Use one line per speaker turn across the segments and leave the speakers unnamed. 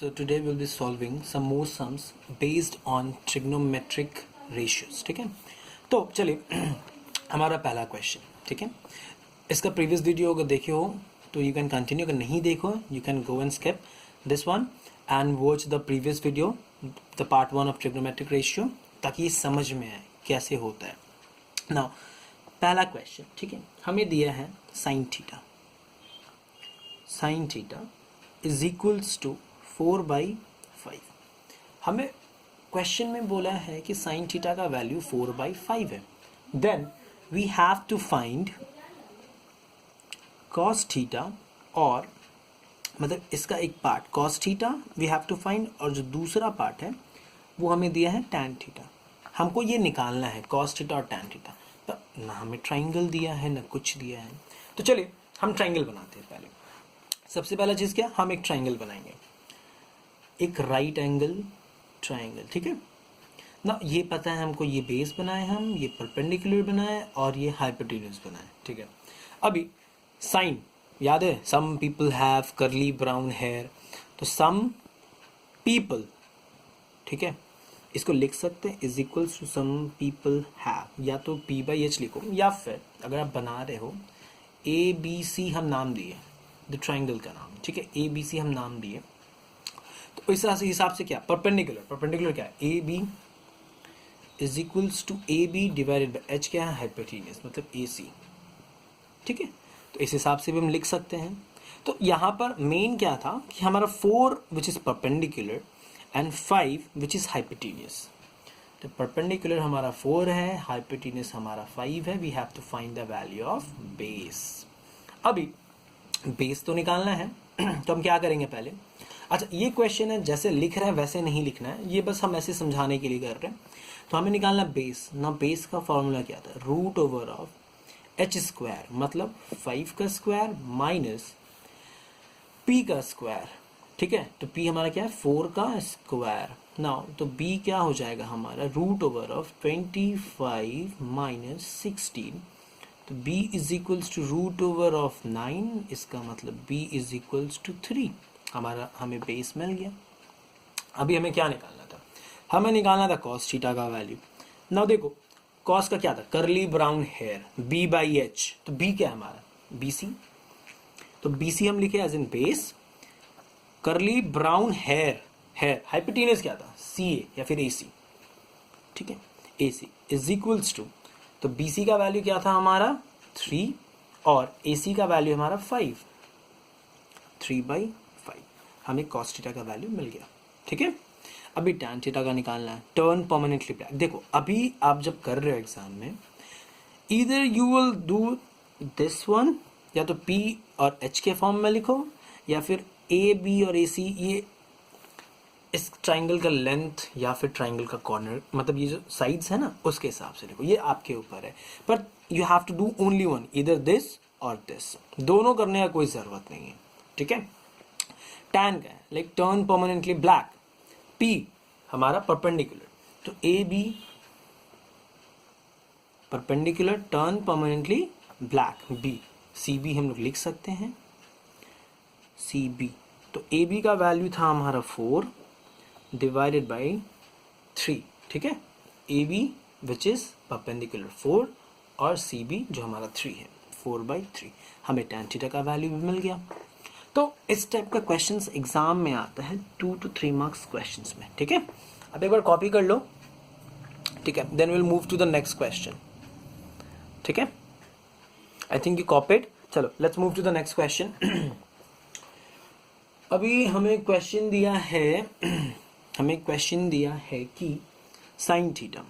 So today we'll be solving some more sums based on trigonometric ratios. ठीक है, तो चलिए हमारा पहला क्वेश्चन. ठीक है, इसका प्रीवियस वीडियो अगर देखे हो तो यू कैन कंटिन्यू, अगर नहीं देखो you can go and skip this one and watch the previous video, the part 1 of trigonometric ratio, ताकि ये समझ में आए कैसे होता है. नाउ पहला क्वेश्चन, ठीक है, हमें दिया है sine theta. Sine theta is equals to 4/5. हमें क्वेश्चन में बोला है कि साइन थीटा का वैल्यू 4/5 है. Then we have to find cos theta, और मतलब इसका एक part cos theta we have to find, और जो दूसरा पार्ट है वो हमें दिया है टैन थीटा. हमको ये निकालना है कॉस थीटा और टैन थीटा, पर ना हमें ट्राइंगल दिया है ना कुछ दिया है. तो चलिए हम ट्राइंगल बनाते हैं. पहले सबसे पहला चीज़ क्या, हम एक ट्राइंगल बनाएंगे, एक राइट एंगल ट्राइंगल. ठीक है ना, ये पता है हमको, ये बेस बनाए हम, ये परपेंडिकुलर बनाए और ये हाइपोटेन्यूज बनाए. ठीक है, अभी साइन याद है, some people have curly brown hair, तो सम पीपल, ठीक है, इसको लिख सकते हैं is equals to some people have, या तो P/H लिखो, या फिर अगर आप बना रहे हो ABC हम नाम दिए द ट्राइंगल का नाम. ठीक है, ABC हम नाम दिए, तो इस हिसाब से क्या परपेंडिकुलर, परपेंडिकुलर क्या है AB is equals to AB divided by H क्या है हाइपोटेन्यूज, मतलब AC. ठीक है, तो इस हिसाब से भी हम लिख सकते हैं. तो यहाँ पर मेन क्या था कि हमारा 4 which is perpendicular and 5 which is hypotenuse. तो परपेंडिकुलर हमारा 4 है, हाइपोटेन्यूज हमारा 5 है. We have to find the value of base. अभी बेस तो निकालना है तो हम क्या करेंगे पहले. अच्छा, ये क्वेश्चन है जैसे लिख रहे हैं वैसे नहीं लिखना है, ये बस हम ऐसे समझाने के लिए कर रहे हैं. तो हमें निकालना बेस ना. बेस का फॉर्मूला क्या था, root over of H square, मतलब 5 का स्क्वायर माइनस P का स्क्वायर. ठीक है, तो P हमारा क्या है 4 का स्क्वायर. नाउ तो B क्या हो जाएगा हमारा, रूट ओवर ऑफ 25 माइनस 16, तो B is equals to root over of 9. इसका मतलब B इज इक्वल्स टू 3. हमें बेस मिल गया. अभी हमें क्या निकालना था, हमें निकालना था कॉस थीटा का वैल्यू. नाउ देखो कॉस का क्या था, करली ब्राउन हेयर, B/H, तो B क्या है हमारा BC, तो BC हम लिखे एज इन बेस. करली ब्राउन हेयर, हेयर हाइपोटेन्यूज क्या था CA या फिर AC. ठीक है, AC इज इक्वल्स टू, तो BC का वैल्यू क्या था हमारा 3 और AC का वैल्यू हमारा 5, 3/5. हमें कॉस थीटा का वैल्यू मिल गया. ठीक है, अभी टैन थीटा का निकालना है. Turn permanently black. देखो अभी आप जब कर रहे हो एग्जाम में, इधर you will do this one, या तो P और H के फॉर्म में लिखो, या फिर A B और AC, ये इस ट्राइंगल का लेंथ या फिर ट्राइंगल का कॉर्नर, मतलब ये जो साइड्स है ना उसके हिसाब से लिखो, ये आपके ऊपर है. पर you have to do only one, इधर दिस और दिस, दोनों करने का कोई जरूरत नहीं है. ठीक है, टैन का है like turn permanently black. P हमारा परपेंडिकुलर, तो AB perpendicular turn permanently black. B CB हम लोग लिख सकते हैं CB. तो AB का वैल्यू था हमारा 4 डिवाइडेड बाई 3. ठीक है, AB विच इज परपेंडिकुलर 4 और CB जो हमारा 3 है 4/3. हमें टैन थीटा का वैल्यू भी मिल गया. तो इस टाइप का क्वेश्चंस एग्जाम में आता है 2 to 3 मार्क्स क्वेश्चंस में. ठीक है, अब एक बार कॉपी कर लो. ठीक है, then will move to the next question. ठीक है, आई थिंक यू कॉपीड. चलो let's move to the next question. अभी हमें क्वेश्चन दिया है हमें क्वेश्चन दिया है कि sine theta,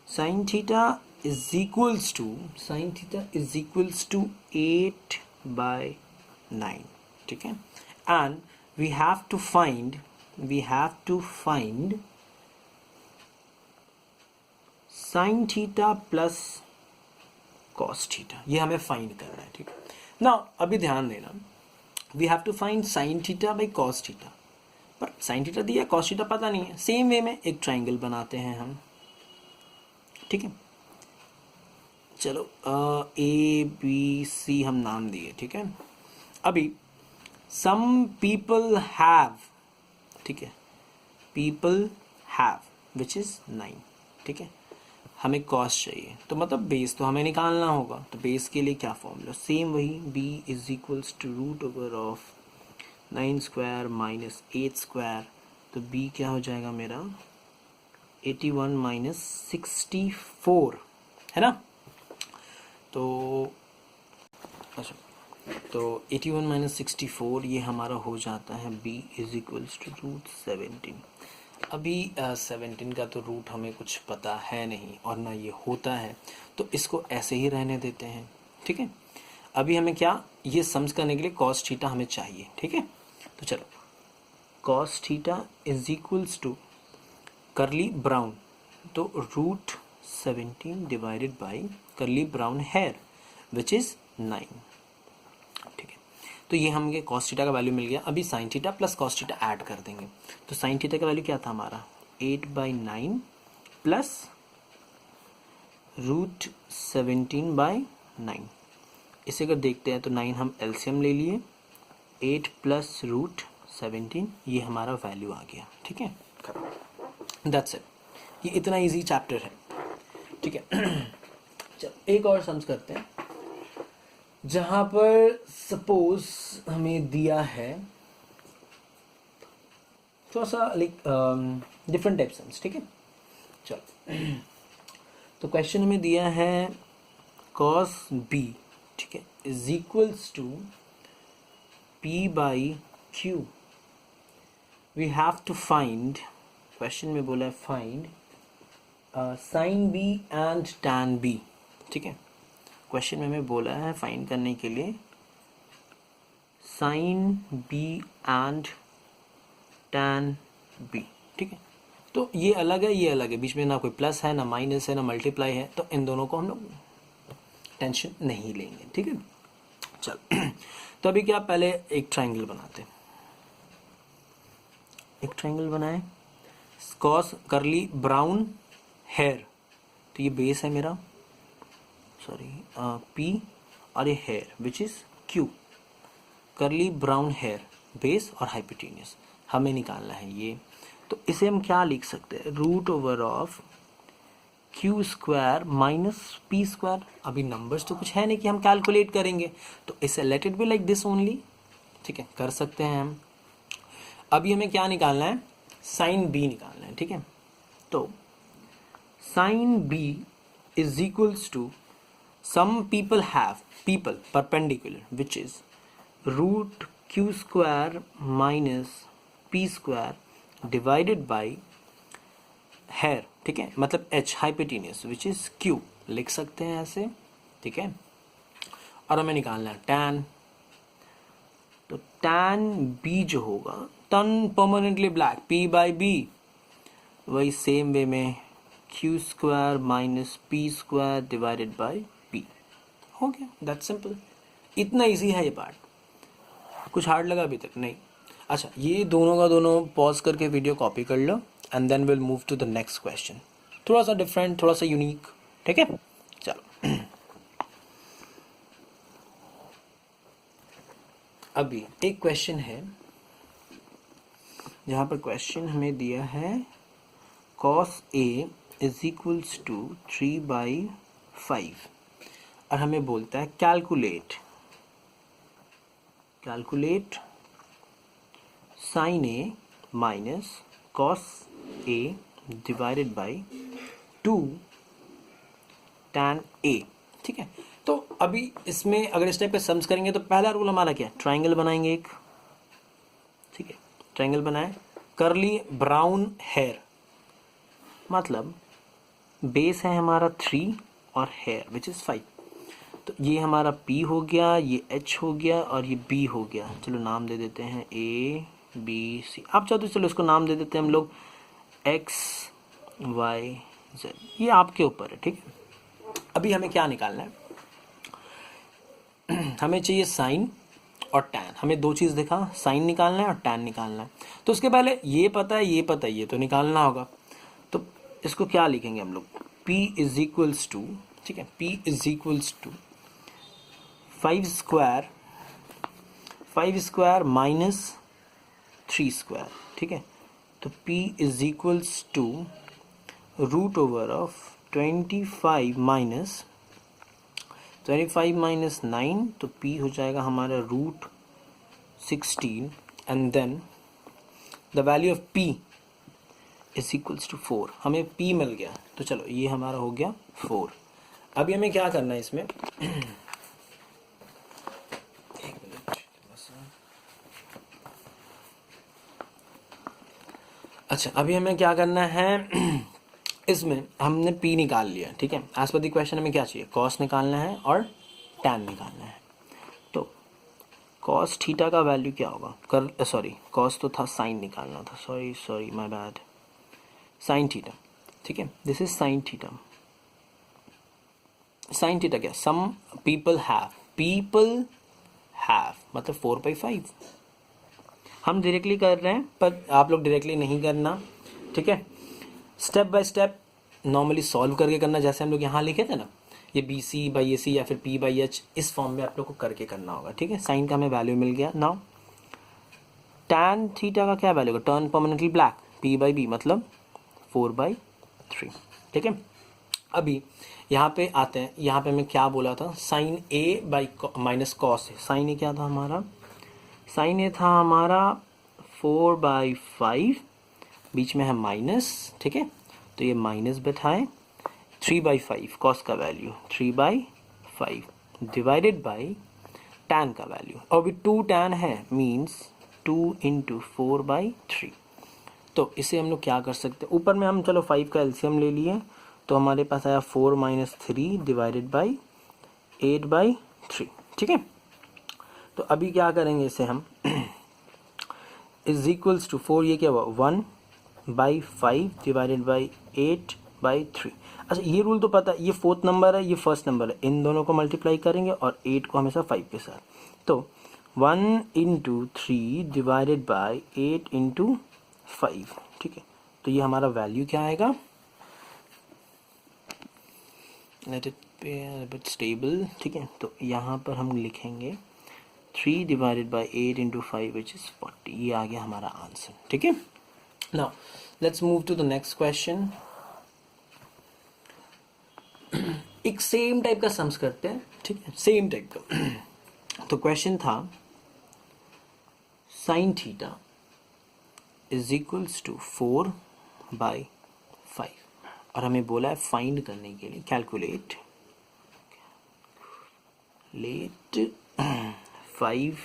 sine theta is equals to, sine theta is equals to 8/9. ठीक है, and we have to find sine theta plus cos theta. ये हमें फाइंड करना है. ठीक है ना, अभी ध्यान देना, we have to find sine theta by cos theta, पर साइन थीटा दिया कॉस थीटा पता नहीं है. सेम वे में एक ट्राइंगल बनाते हैं हम. ठीक है, चलो A B C हम नाम दिए. ठीक है, अभी सम पीपल हैव, ठीक है, पीपल हैव विच इज 9, ठीक है। हमें कॉस्ट चाहिए तो मतलब बेस तो हमें निकालना होगा, तो बेस के लिए क्या फॉर्मूला, सेम वही, b is equals to root over of 9 square minus 8 square, तो b क्या हो जाएगा मेरा 81 माइनस 64, है ना। तो अच्छा, तो 81 माइनस 64 ये हमारा हो जाता है b is equals to root 17। अभी 17 का तो रूट हमें कुछ पता है नहीं और ना ये होता है, तो इसको ऐसे ही रहने देते हैं, ठीक है। अभी हमें क्या, ये सम्स करने के लिए कॉस थीटा हमें चाहिए, ठीक है। तो चलो, cos theta is equals to curly brown, तो root 17 divided by curly brown hair which is 9, ठीक है। तो ये हमें कॉस थीटा का वैल्यू मिल गया। अभी sine theta plus cos theta add कर देंगे, तो साइन थीटा का वैल्यू क्या था हमारा 8/9 प्लस रूट 17/9। इसे अगर देखते हैं तो 9 हम एलसीएम ले लिए, 8 प्लस रूट 17, ये हमारा वैल्यू आ गया, ठीक है। दैट्स इट, ये इतना इजी चैप्टर है, ठीक है। चलो एक और सम्स करते हैं, जहां पर सपोज हमें दिया है थोड़ा सा लाइक डिफरेंट टाइप सम्स, ठीक है। चलो, तो क्वेश्चन हमें दिया है cos b, ठीक है, is equals to p by q। We have to find, question में बोला है find sine b and tan b, ठीक है। क्वेश्चन में हमें बोला है फाइंड करने के लिए sine b and tan b, ठीक है। तो ये अलग है, ये अलग है, बीच में ना कोई प्लस है, ना माइनस है, ना मल्टीप्लाई है, तो इन दोनों को हम लोग टेंशन नहीं लेंगे, ठीक है। चल, तो अभी क्या, पहले एक ट्रायंगल बनाते हैं, एक ट्रायंगल बनाए, कॉस करली ब्राउन हेयर, तो ये बेस है मेरा, सॉरी p, और ये हेयर विच इज q, करली ब्राउन हेयर बेस और हाइपोटेन्यूस हमें निकालना है ये। तो इसे हम क्या लिख सकते हैं, root over of Q square minus P square. अभी नंबर्स तो कुछ है नहीं कि हम कैलकुलेट करेंगे, तो इसे late it be like this only, ठीक है, कर सकते हैं हम। अभी हमें क्या निकालना है, साइन बी निकालना है, ठीक है। तो sine B is equals to some people have, people perpendicular which is root Q square minus P square divided by hair, ठीक है, मतलब h hypotenuse which is q, लिख सकते हैं ऐसे, ठीक है। और हमें निकालना है tan, तो tan b जो होगा, tan permanently black, p by b, वही सेम वे में q square minus P square divided by p, हो गया, दैट्स सिंपल। इतना इजी है ये पार्ट, कुछ हार्ड लगा अभी तक नहीं। अच्छा, ये दोनों का दोनों पॉज करके वीडियो कॉपी कर लो and then will move to the next question, थोड़ा सा डिफरेंट, थोड़ा सा यूनिक, ठीक है। चलो, अभी एक क्वेश्चन है जहां पर क्वेश्चन हमें दिया है cos a is equals to 3/5 और हमें बोलता है calculate sine a minus cos a divided by 2 tan a, ठीक है। तो अभी इसमें अगर इस टाइप पे सम्स करेंगे तो पहला रूल हमारा क्या है, ट्रायंगल बनाएंगे एक, ठीक है, ट्रायंगल बनाए, करली ब्राउन हेयर, मतलब बेस है हमारा 3 और हेयर विच इज 5, तो ये हमारा p हो गया, ये h हो गया और ये b हो गया। चलो नाम दे देते हैं a b c, आप चाहो तो चलो इसको नाम दे देते हैं हम लोग x y z, ये आपके ऊपर है, ठीक है। अभी हमें क्या निकालना है, हमें चाहिए साइन और टैन, हमें दो चीज़ देखा, साइन निकालना है और टैन निकालना है। तो उसके पहले ये पता है, ये पता है, ये तो निकालना होगा। तो इसको क्या लिखेंगे हम लोग, p इज इक्वल्स टू, ठीक है, p is equals to 5 square 5 square minus 3 square, ठीक है। तो p is equals to root over of 25 minus 9, तो p हो जाएगा हमारा root 16 and then the value of p is equals to 4। हमें p मिल गया, तो चलो ये हमारा हो गया 4। अभी हमें क्या करना है इसमें अच्छा, अभी हमें क्या करना है इसमें हमने p निकाल लिया, ठीक है। एज पर द क्वेश्चन हमें क्या चाहिए, कॉस निकालना है और टैन निकालना है। तो कॉस थीटा का वैल्यू क्या होगा, कॉस तो था, साइन निकालना था, sorry my bad, sign theta, ठीक है। This is sine theta. Sine theta क्या, सम पीपल हैव मतलब 4/5। हम डायरेक्टली कर रहे हैं, पर आप लोग डायरेक्टली नहीं करना, ठीक है। Step by step normally solve करके करना, जैसे हम लोग यहाँ लिखे थे ना, ये BC/AC या फिर P/H, इस फॉर्म में आप लोग को करके करना होगा, ठीक है। साइन का हमें वैल्यू मिल गया। नाउ टैन थीटा का क्या वैल्यू होगा, टर्न परमानेंटली ब्लैक, P/B मतलब 4/3, ठीक है। अभी यहाँ पे आते हैं, यहाँ पे मैं क्या बोला था, sine A by minus cos है। साइन A क्या था हमारा, साइन A था हमारा 4/5, बीच में है माइनस, ठीक है। तो ये माइनस बैठाए, 3/5 कॉस का वैल्यू 3/5 डिवाइडेड बाई टैन का वैल्यू, और भी 2 टैन है मीन्स 2 इंटू 4/3। तो इसे हम लोग क्या कर सकते हैं, ऊपर में हम चलो 5 का एलसीएम ले लिए, तो हमारे पास आया 4 - 3 डिवाइडेड बाई 8/3, ठीक है। तो अभी क्या करेंगे इसे हम इज इक्वल्स टू 4, ये क्या हुआ 1/5 डिवाइडेड बाई 8/3। अच्छा, ये रूल तो पता है, ये 4th नंबर है, ये 1st नंबर है, इन दोनों को मल्टीप्लाई करेंगे और 8 को हमेशा 5 के साथ। तो 1 इंटू 3 डिवाइडेड बाई 8 इंटू 5, ठीक है। तो ये हमारा वैल्यू क्या आएगा, let it be a bit stable, ठीक है। तो यहाँ पर हम लिखेंगे 3 divided by 8 into 5 which is 40। ये आ गया हमारा आंसर, ठीक है। Now let's move to the next question. एक सेम टाइप का सम्स करते हैं, ठीक है, सेम टाइप का। तो क्वेश्चन था sine theta is equals to 4/5, और हमें बोला है फाइंड करने के लिए, calculate 5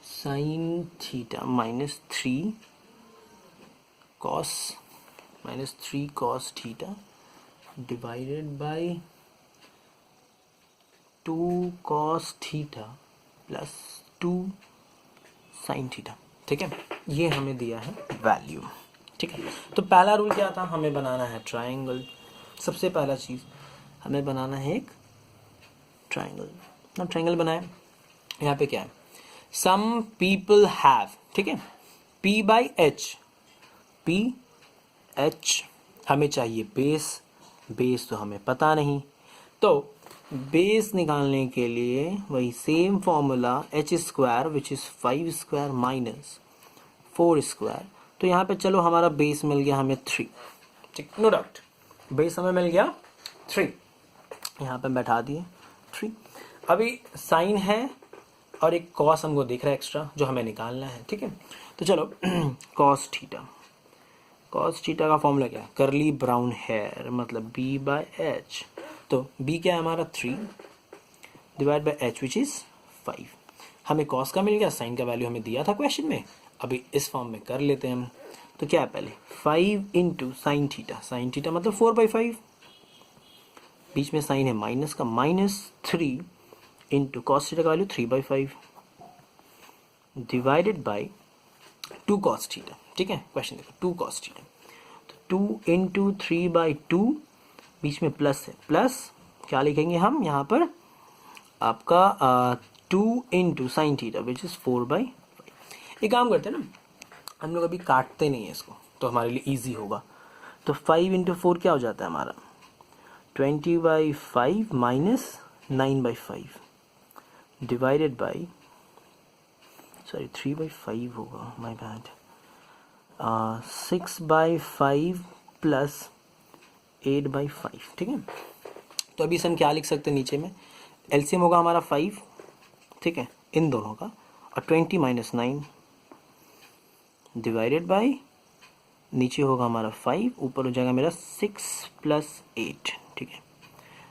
sine theta -3 cos theta divided by 2 cos theta plus 2 sine theta, ठीक है। ये हमें दिया है वैल्यू, ठीक है। तो पहला रूल क्या था, हमें बनाना है ट्रायंगल। सबसे पहला चीज़ हमें बनाना है एक ट्रायंगल। ना ट्रायंगल बनाए, यहाँ पे क्या है, सम पीपल हैव, ठीक है, P/H हमें चाहिए बेस तो हमें पता नहीं, तो बेस निकालने के लिए वही same formula h² which is 5 square minus 4 square. तो यहाँ पे चलो हमारा बेस मिल गया हमें 3, ठीक, नो डाउट बेस हमें मिल गया 3, यहाँ पे बैठा दिए 3। अभी साइन है और एक कॉस हमको दिख रहा है एक्स्ट्रा जो हमें निकालना है, ठीक है। तो चलो कॉस थीटा का फॉर्मूला क्या है, करली ब्राउन हेयर मतलब B/H। तो B क्या है हमारा 3 divide by H which is 5। हमें कॉस का मिल गया, साइन का वैल्यू हमें दिया था क्वेश्चन में, अभी इस फॉर्म में कर लेते हैं हम। तो क्या है, पहले 5 इंटू साइन थीटा मतलब 4/5, बीच में साइन है माइनस का, -3 इंटू कॉस थीटा का value 3/5 divided by 2 cos theta, ठीक है। क्वेश्चन देखो 2 cos थीटा, तो 2 इंटू 3/2, बीच में प्लस है, प्लस क्या लिखेंगे हम यहाँ पर आपका 2 into sine theta which is 4/5। एक काम करते हैं ना, हम लोग अभी काटते नहीं है इसको, तो हमारे लिए इजी होगा। तो 5 इंटू 4 क्या हो जाता है हमारा 20/5 माइनस 9/5 डिवाइडेड बाई सॉरी 3/5 होगा, माय बैड। 6/5 प्लस 8/5, ठीक है। तो अभी से हम क्या लिख सकते हैं नीचे में, एलसीएम होगा हमारा 5, ठीक है, इन दोनों का, और 20 - 9 डिवाइडेड बाई, नीचे होगा हमारा 5, ऊपर हो जाएगा मेरा 6 + 8, ठीक है।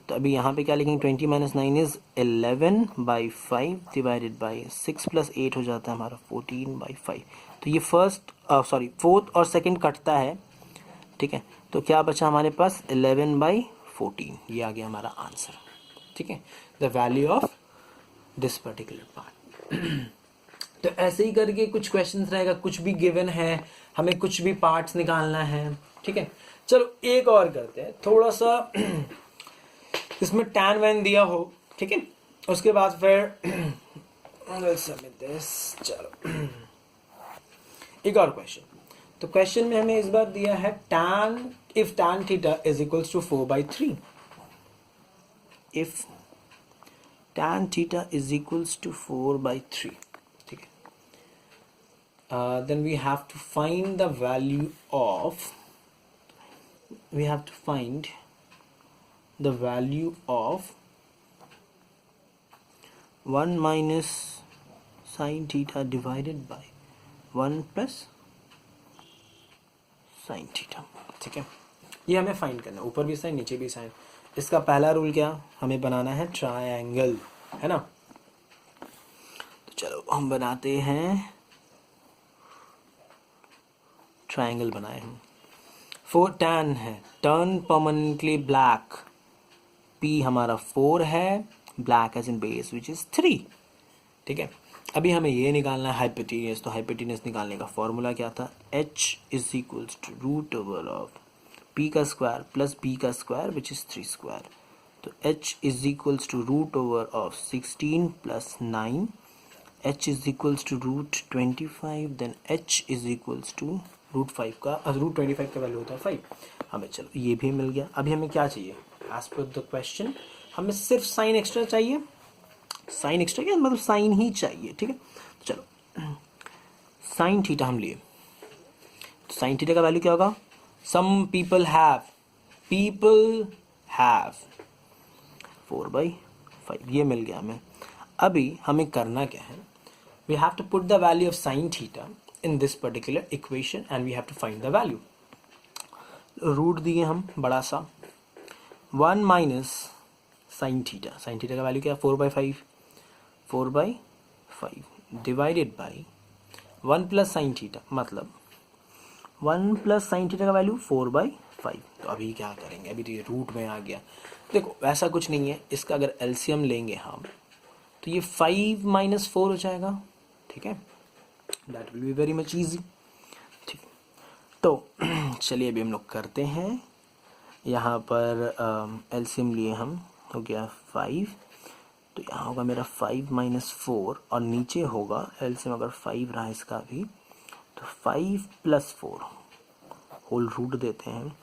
तो अभी यहाँ पे क्या लिखेंगे, 20 - 9 इज 11/5 डिवाइडेड बाई 6 + 8 हो जाता है हमारा 14/5। तो ये फोर्थ और सेकंड कटता है, ठीक है। तो क्या बचा हमारे पास, 11/14, ये आ गया हमारा आंसर, ठीक है, the value of this particular part. तो ऐसे ही करके कुछ क्वेश्चंस रहेगा, कुछ भी गिवन है, हमें कुछ भी पार्ट्स निकालना है, ठीक है। चलो एक और करते हैं, थोड़ा सा इसमें टैन वैन दिया हो, ठीक है, उसके बाद फिर चलो एक और क्वेश्चन। तो क्वेश्चन में हमें इस बार दिया है tan if tan theta is equals to 4/3, if tan theta is equals to 4/3, ठीक है, then we have to find the value of 1 minus sin theta divided by 1 plus sin theta, ठीक है। ये हमें फाइंड करना है, ऊपर भी साइन नीचे भी साइन। इसका पहला रूल क्या, हमें बनाना है ट्रायंगल, है ना। तो चलो हम बनाते हैं, ट्रायंगल बनाए हम। 4 tan है, टर्न परमानेंटली ब्लैक, P हमारा 4 है, black edge in base which is 3, ठीक है। अभी हमें ये निकालना है हाइपोटेन्यूस। तो हाइपोटेन्यूस निकालने का फॉर्मूला क्या था, H is equals to root over of P का स्क्वायर प्लस B का स्क्वायर विच इज 3 स्क्वायर। तो H is equals to root over of 16 + 9, H is equals to root 25, then H is equals to root 25 का value होता है 5। हमें चलो ये भी मिल गया। अभी हमें क्या चाहिए, एज पर द क्वेश्चन हमें सिर्फ साइन एक्स्ट्रा चाहिए, साइन एक्स्ट्रा क्या मतलब साइन ही चाहिए, ठीक है। चलो साइन थीटा हम लिए, तो साइन थीटा का वैल्यू क्या होगा, सम पीपल हैव 4/5, ये मिल गया हमें। अभी हमें करना क्या है, we have to put the value of sine theta in this particular equation and we have to find the value. Root दिए हम बड़ा सा, 1 minus sine theta, sine theta का वैल्यू क्या है 4/5 divided by 1 plus sine theta, मतलब 1 plus sine theta का value 4/5। तो अभी क्या करेंगे, अभी तो ये रूट में आ गया। देखो वैसा कुछ नहीं है, इसका अगर एलसीएम लेंगे हम तो ये 5 - 4 हो जाएगा, ठीक है, that will be very much easy, ठीक। तो चलिए अभी हम लोग करते हैं, यहाँ पर एलसीएम लिए हम, हो गया 5, तो यहाँ होगा मेरा 5 - 4 और नीचे होगा एलसीएम अगर 5 रहा इसका भी तो 5 + 4 होल रूट देते हैं।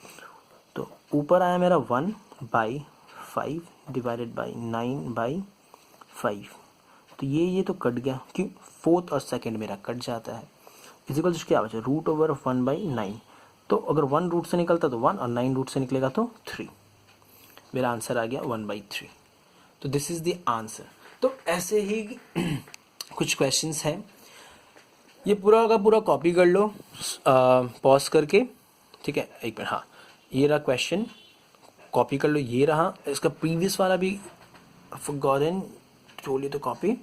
तो ऊपर आया मेरा 1/5 डिवाइडेड बाई 9/5। तो ये तो कट गया, क्यों, फोर्थ और सेकंड मेरा कट जाता है। इजिकल क्या बचा, रूट ओवर 1/9। तो अगर 1 रूट से निकलता तो 1 और 9 रूट से निकलेगा तो 3। मेरा आंसर आ गया 1/3। तो दिस इज द आंसर। तो ऐसे ही कुछ क्वेश्चंस हैं, ये पूरा का पूरा कॉपी कर लो पॉज करके, ठीक है, एक मिनट, हाँ ये रहा क्वेश्चन, कॉपी कर लो, ये रहा, इसका प्रीवियस वाला भी फॉरगॉटन टोल, तो कॉपी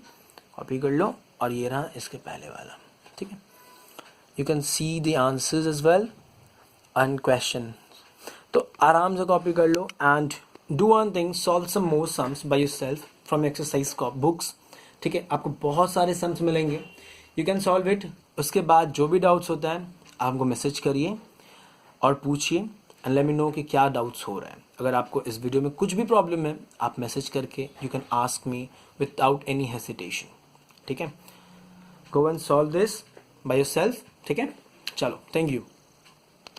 कर लो, और ये रहा इसके पहले वाला, ठीक है। You can see the answers as well and question. तो आराम से कॉपी कर लो and do one thing, solve some more sums by yourself from exercise books, ठीक है। आपको बहुत सारे सम्स मिलेंगे, यू कैन सॉल्व इट। उसके बाद जो भी डाउट्स होता है आप हमको मैसेज करिए और पूछिए एंड लेट मी नो कि क्या डाउट्स हो रहा है। अगर आपको इस वीडियो में कुछ भी प्रॉब्लम है आप मैसेज करके you can ask me without any hesitation, ठीक है। Go and solve this by yourself, ठीक है। चलो, थैंक यू।